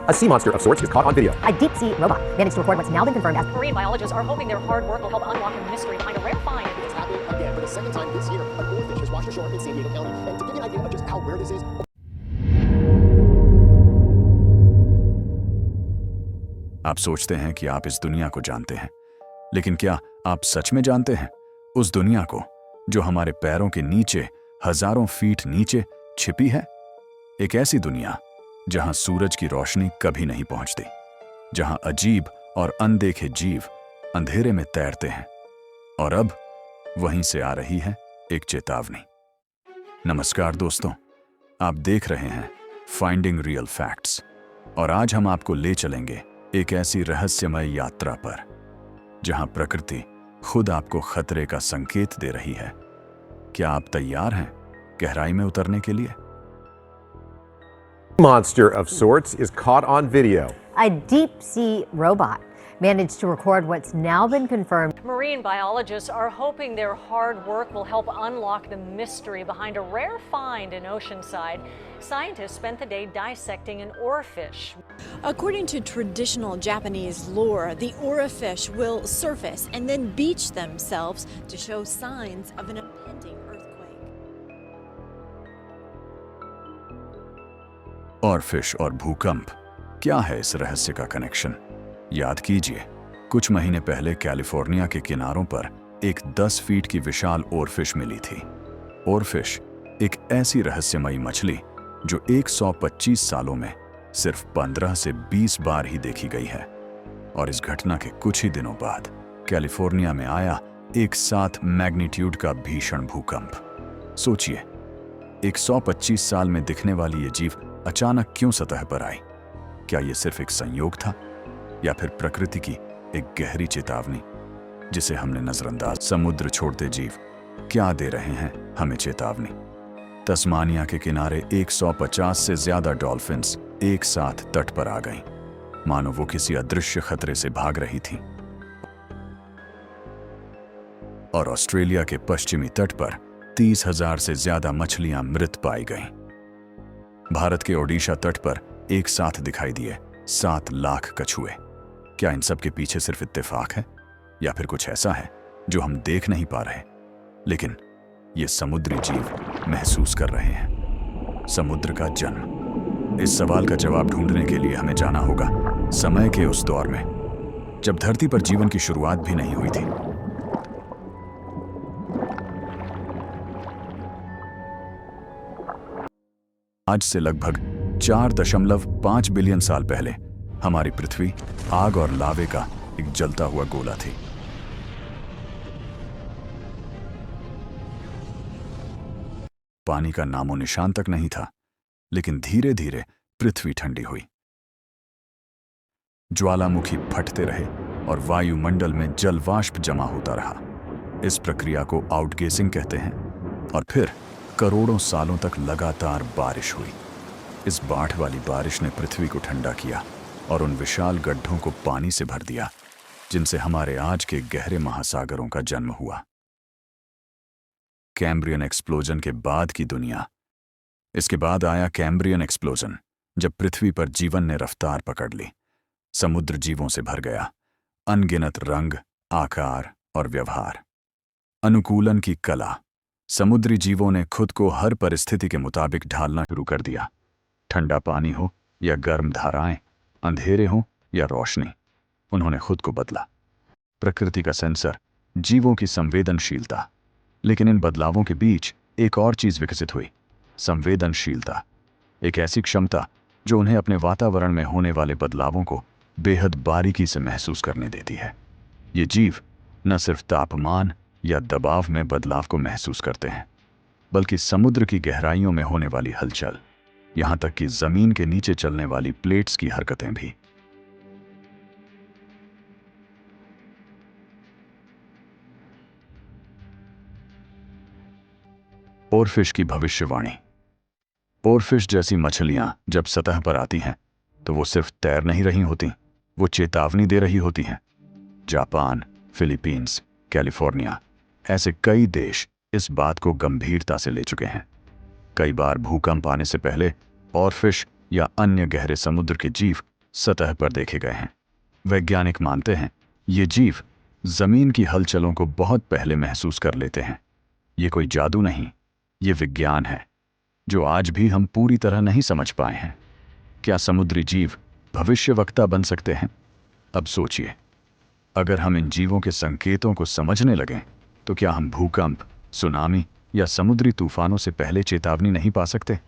A sea monster of sorts is caught on video. A deep-sea robot managed to record what's now been confirmed as Marine biologists are hoping their hard work will help unlock the mystery behind a rare find. It's happening again for the second time this year. An oarfish has washed ashore in San Diego County. And to give you an idea of just how rare this is, आप सोचते हैं कि आप इस दुनिया को जानते हैं, लेकिन क्या आप सच में जानते हैं उस दुनिया को जो हमारे पैरों के नीचे हजारों फीट नीचे छिपी है? एक ऐसी दुनिया जहां सूरज की रोशनी कभी नहीं पहुंचती, जहां अजीब और अनदेखे जीव अंधेरे में तैरते हैं। और अब वहीं से आ रही है एक चेतावनी। नमस्कार दोस्तों, आप देख रहे हैं फाइंडिंग रियल फैक्ट्स, और आज हम आपको ले चलेंगे एक ऐसी रहस्यमय यात्रा पर जहां प्रकृति खुद आपको खतरे का संकेत दे रही है। क्या आप तैयार हैं गहराई में उतरने के लिए? Monster of sorts is caught on video. a deep-sea robot managed to record what's now been confirmed. Marine biologists are hoping their hard work will help unlock the mystery behind a rare find in Oceanside. Scientists spent the day dissecting an oarfish. According to traditional Japanese lore, the oarfish will surface and then beach themselves to show signs of an impending earthquake. oarfish और भूकंप, क्या है इस रहस्य का connection? याद कीजिए, कुछ महीने पहले कैलिफोर्निया के किनारों पर एक 10 फीट की विशाल ओरफिश मिली थी। ओरफिश एक ऐसी रहस्यमयी मछली जो 125 सालों में सिर्फ 15 से 20 बार ही देखी गई है। और इस घटना के कुछ ही दिनों बाद कैलिफोर्निया में आया एक 7 मैग्नीट्यूड का भीषण भूकंप। सोचिए, 125 साल में दिखने वाली ये जीव अचानक क्यों सतह पर आई? क्या ये सिर्फ एक संयोग था, या फिर प्रकृति की एक गहरी चेतावनी जिसे हमने नजरअंदाज? समुद्र छोड़ते जीव क्या दे रहे हैं हमें चेतावनी? तस्मानिया के किनारे 150 से ज्यादा डॉल्फिन्स एक साथ तट पर आ गईं, मानो वो किसी अदृश्य खतरे से भाग रही थीं। और ऑस्ट्रेलिया के पश्चिमी तट पर 30,000 से ज्यादा मछलियां मृत पाई गईं। भारत के ओडिशा तट पर एक साथ दिखाई दिए 7 लाख कछुए। क्या इन सब के पीछे सिर्फ इत्तेफाक है, या फिर कुछ ऐसा है जो हम देख नहीं पा रहे, लेकिन ये समुद्री जीव महसूस कर रहे हैं? समुद्र का जन्म, इस सवाल का जवाब ढूंढने के लिए हमें जाना होगा समय के उस दौर में जब धरती पर जीवन की शुरुआत भी नहीं हुई थी। आज से लगभग 4.5 बिलियन साल पहले हमारी पृथ्वी आग और लावे का एक जलता हुआ गोला थी। पानी का नामो निशान तक नहीं था, लेकिन धीरे धीरे पृथ्वी ठंडी हुई। ज्वालामुखी फटते रहे और वायुमंडल में जलवाष्प जमा होता रहा। इस प्रक्रिया को आउटगेसिंग कहते हैं। और फिर करोड़ों सालों तक लगातार बारिश हुई। इस बाढ़ वाली बारिश ने पृथ्वी को ठंडा किया और उन विशाल गड्ढों को पानी से भर दिया जिनसे हमारे आज के गहरे महासागरों का जन्म हुआ। कैम्ब्रियन एक्सप्लोजन के बाद की दुनिया। इसके बाद आया कैम्ब्रियन एक्सप्लोजन, जब पृथ्वी पर जीवन ने रफ्तार पकड़ ली। समुद्र जीवों से भर गया, अनगिनत रंग, आकार और व्यवहार। अनुकूलन की कला। समुद्री जीवों ने खुद को हर परिस्थिति के मुताबिक ढालना शुरू कर दिया। ठंडा पानी हो या गर्म धाराएं, अंधेरे हो या रोशनी, उन्होंने खुद को बदला। प्रकृति का सेंसर, जीवों की संवेदनशीलता। लेकिन इन बदलावों के बीच एक और चीज विकसित हुई, संवेदनशीलता। एक ऐसी क्षमता जो उन्हें अपने वातावरण में होने वाले बदलावों को बेहद बारीकी से महसूस करने देती है। ये जीव न सिर्फ तापमान या दबाव में बदलाव को महसूस करते हैं, बल्कि समुद्र की गहराइयों में होने वाली हलचल, यहां तक कि जमीन के नीचे चलने वाली प्लेट्स की हरकतें भी। ओरफिश की भविष्यवाणी। ओरफिश जैसी मछलियां जब सतह पर आती हैं तो वो सिर्फ तैर नहीं रही होती, वो चेतावनी दे रही होती हैं। जापान, फिलीपींस, कैलिफोर्निया, ऐसे कई देश इस बात को गंभीरता से ले चुके हैं। कई बार भूकंप आने से पहले ओरफिश या अन्य गहरे समुद्र के जीव सतह पर देखे गए हैं। वैज्ञानिक मानते हैं ये जीव जमीन की हलचलों को बहुत पहले महसूस कर लेते हैं। ये कोई जादू नहीं, ये विज्ञान है जो आज भी हम पूरी तरह नहीं समझ पाए हैं। क्या समुद्री जीव भविष्यवक्ता बन सकते हैं? अब सोचिए, अगर हम इन जीवों के संकेतों को समझने लगें तो क्या हम भूकंप, सुनामी या समुद्री तूफानों से पहले चेतावनी नहीं पा सकते?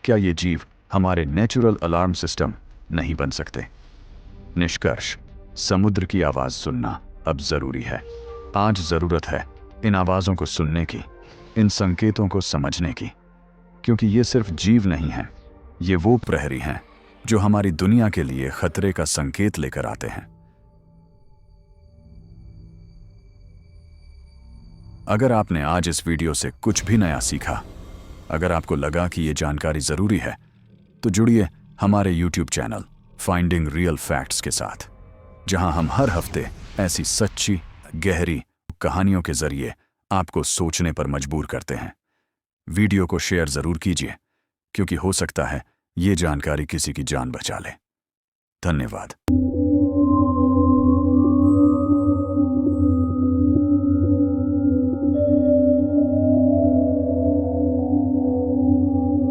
क्या ये जीव हमारे नेचुरल अलार्म सिस्टम नहीं बन सकते? निष्कर्ष, समुद्र की आवाज सुनना अब जरूरी है। आज जरूरत है इन आवाजों को सुनने की, इन संकेतों को समझने की, क्योंकि ये सिर्फ जीव नहीं हैं, ये वो प्रहरी हैं जो हमारी दुनिया के लिए खतरे का संकेत लेकर आते हैं। अगर आपने आज इस वीडियो से कुछ भी नया सीखा, अगर आपको लगा कि ये जानकारी जरूरी है, तो जुड़िए हमारे YouTube channel finding real facts के साथ, जहां हम हर हफ्ते ऐसी सच्ची, गहरी कहानियों के जरिए आपको सोचने पर मजबूर करते हैं। वीडियो को शेयर जरूर कीजिए, क्योंकि हो सकता है ये जानकारी किसी की जान बचा ले। धन्यवाद।